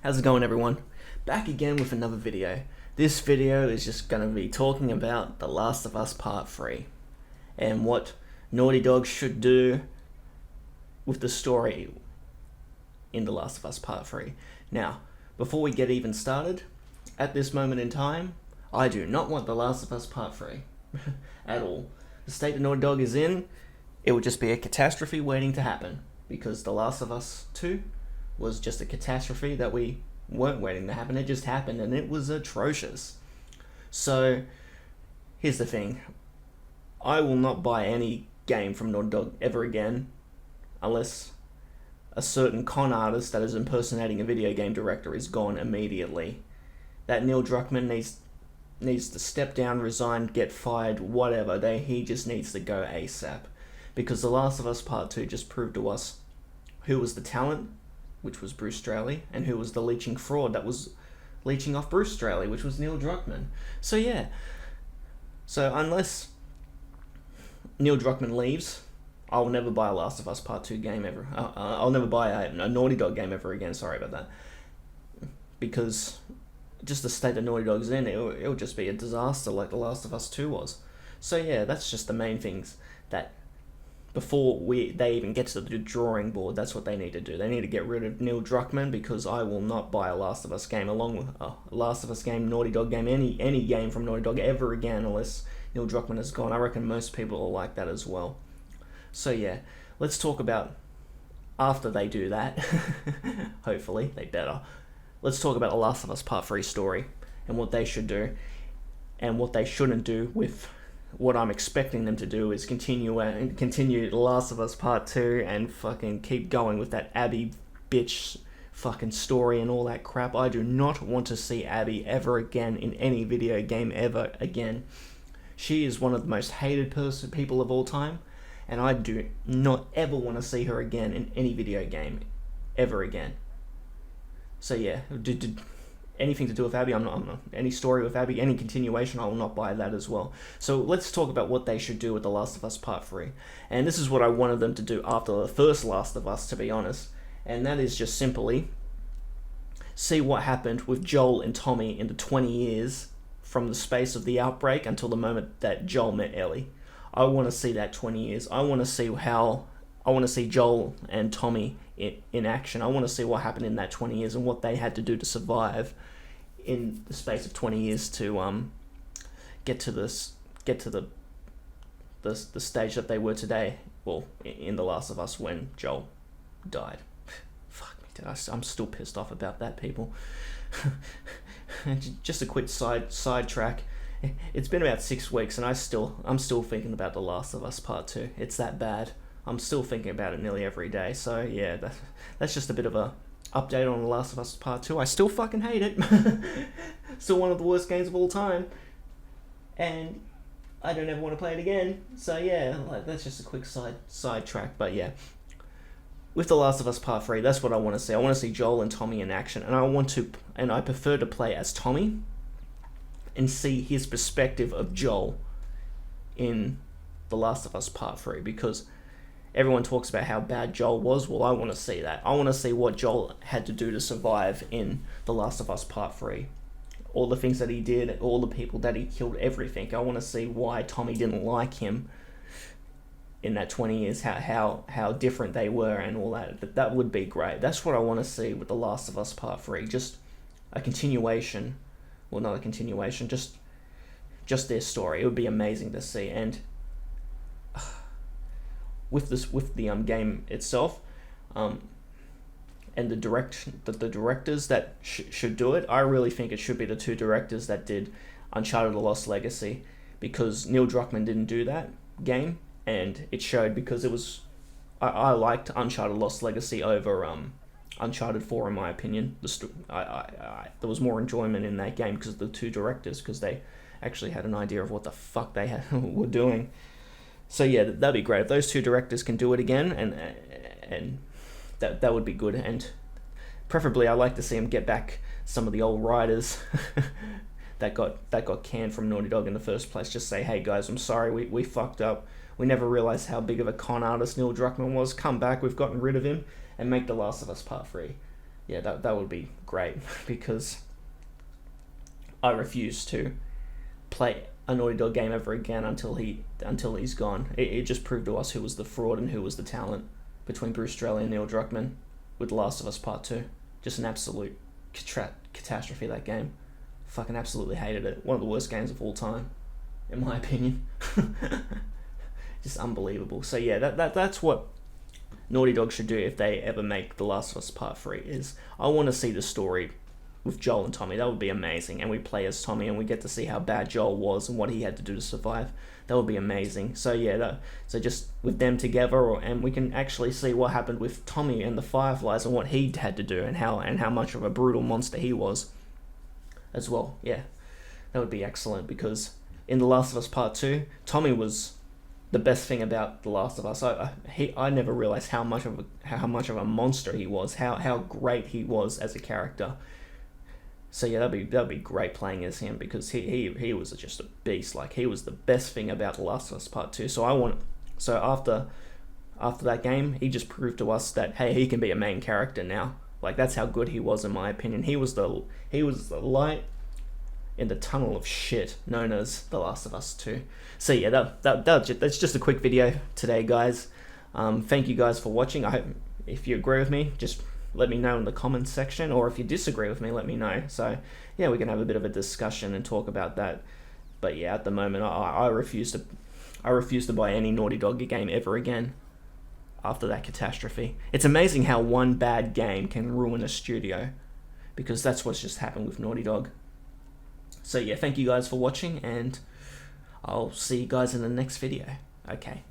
How's it going, everyone? Back again with another video. This video is just going to be talking about The Last of Us Part 3 and what Naughty Dog should do with the story in The Last of Us Part 3. Now, before we get even started, at this moment in time, I do not want The Last of Us Part 3 at all. The state that Naughty Dog is in, it would just be a catastrophe waiting to happen, because The Last of Us 2 was just a catastrophe that we weren't waiting to happen. It just happened and it was atrocious. So here's the thing. I will not buy any game from Naughty Dog ever again unless a certain con artist that is impersonating a video game director is gone immediately. That Neil Druckmann needs to step down, resign, get fired, whatever. He just needs to go ASAP. Because The Last of Us Part 2 just proved to us who was the talent, which was Bruce Straley, and who was the leeching fraud that was leeching off Bruce Straley, which was Neil Druckmann. So yeah. So unless Neil Druckmann leaves, I'll never buy a Last of Us Part 2 game ever. I'll never buy a Naughty Dog game ever again. Sorry about that. Because just the state that Naughty Dog's in, it'll just be a disaster like The Last of Us 2 was. So yeah, that's just the main things that before they even get to the drawing board, that's what they need to do. They need to get rid of Neil Druckmann, because I will not buy a Last of Us game along with a Last of Us game, Naughty Dog game, any game from Naughty Dog ever again unless Neil Druckmann is gone. I reckon most people are like that as well. So yeah, let's talk about after they do that. Hopefully, they better. Let's talk about The Last of Us Part 3 story and what they should do and what they shouldn't do with what I'm expecting them to do is continue The Last of Us Part 2 and fucking keep going with that Abby bitch fucking story and all that crap. I do not want to see Abby ever again in any video game ever again. She is one of the most hated people of all time, and I do not ever want to see her again in any video game ever again. So yeah, anything to do with Abby, I'm not. Any story with Abby, any continuation, I will not buy that as well. So let's talk about what they should do with The Last of Us Part 3. And this is what I wanted them to do after the first Last of Us, to be honest. And that is just simply see what happened with Joel and Tommy in the 20 years from the space of the outbreak until the moment that Joel met Ellie. I want to see that 20 years. I want to see Joel and Tommy in action. I want to see what happened in that 20 years and what they had to do to survive in the space of 20 years to get to the stage that they were today. Well, in The Last of Us when Joel died. Fuck me, dude. I'm still pissed off about that, people. Just a quick sidetrack. It's been about 6 weeks and I'm still thinking about The Last of Us Part 2. It's that bad. I'm still thinking about it nearly every day. So yeah, that's just a bit of a update on The Last of Us Part 2. I still fucking hate it. Still one of the worst games of all time. And I don't ever want to play it again. So yeah, that's just a quick sidetrack. But yeah, with The Last of Us Part 3, that's what I want to see. I want to see Joel and Tommy in action. And I prefer to play as Tommy and see his perspective of Joel in The Last of Us Part 3, because everyone talks about how bad Joel was. Well, I want to see that. I want to see what Joel had to do to survive in The Last of Us Part 3. All the things that he did, all the people that he killed, everything. I want to see why Tommy didn't like him in that 20 years, how different they were and all that. That would be great. That's what I want to see with The Last of Us Part 3. Just a continuation. Well, not a continuation, just their story. It would be amazing to see. And with the game itself, and the directors that should do it, I really think it should be the two directors that did Uncharted: The Lost Legacy, because Neil Druckmann didn't do that game, and it showed, because it was I liked Uncharted: Lost Legacy over Uncharted 4 in my opinion. There was more enjoyment in that game because of the two directors, because they actually had an idea of what the fuck they were doing. So yeah, that'd be great if those two directors can do it again, and that would be good. And preferably, I'd like to see them get back some of the old writers that got canned from Naughty Dog in the first place. Just say, hey guys, I'm sorry, we fucked up. We never realized how big of a con artist Neil Druckmann was. Come back, we've gotten rid of him, and make The Last of Us Part 3. yeah, that would be great because I refuse to play a Naughty Dog game ever again until he's gone. It just proved to us who was the fraud and who was the talent between Bruce Straley and Neil Druckmann with The Last of Us Part 2. Just an absolute catastrophe, that game. Fucking absolutely hated it. One of the worst games of all time, in my opinion. Just unbelievable. So yeah, that's what Naughty Dog should do if they ever make The Last of Us Part 3, is I want to see the story with Joel and Tommy. That would be amazing. And we play as Tommy and we get to see how bad Joel was and what he had to do to survive. That would be amazing. So yeah, so just with them together, and we can actually see what happened with Tommy and the Fireflies and what he had to do and how much of a brutal monster he was as well. Yeah, that would be excellent, because in The Last of Us Part 2, Tommy was the best thing about The Last of Us. I never realized how much of a monster he was, how great he was as a character. So yeah, that'd be great playing as him, because he was just a beast. Like, he was the best thing about The Last of Us Part 2. So after that game, he just proved to us that, hey, he can be a main character now. Like, that's how good he was, in my opinion. He was the light in the tunnel of shit known as The Last of Us 2. So yeah, that's just a quick video today, guys. Thank you guys for watching. I hope, if you agree with me, just let me know in the comments section, or if you disagree with me, let me know. So yeah, we can have a bit of a discussion and talk about that. But yeah, at the moment, I refuse to buy any Naughty Dog game ever again after that catastrophe. It's amazing how one bad game can ruin a studio, because that's what's just happened with Naughty Dog. So yeah, thank you guys for watching, and I'll see you guys in the next video. Okay.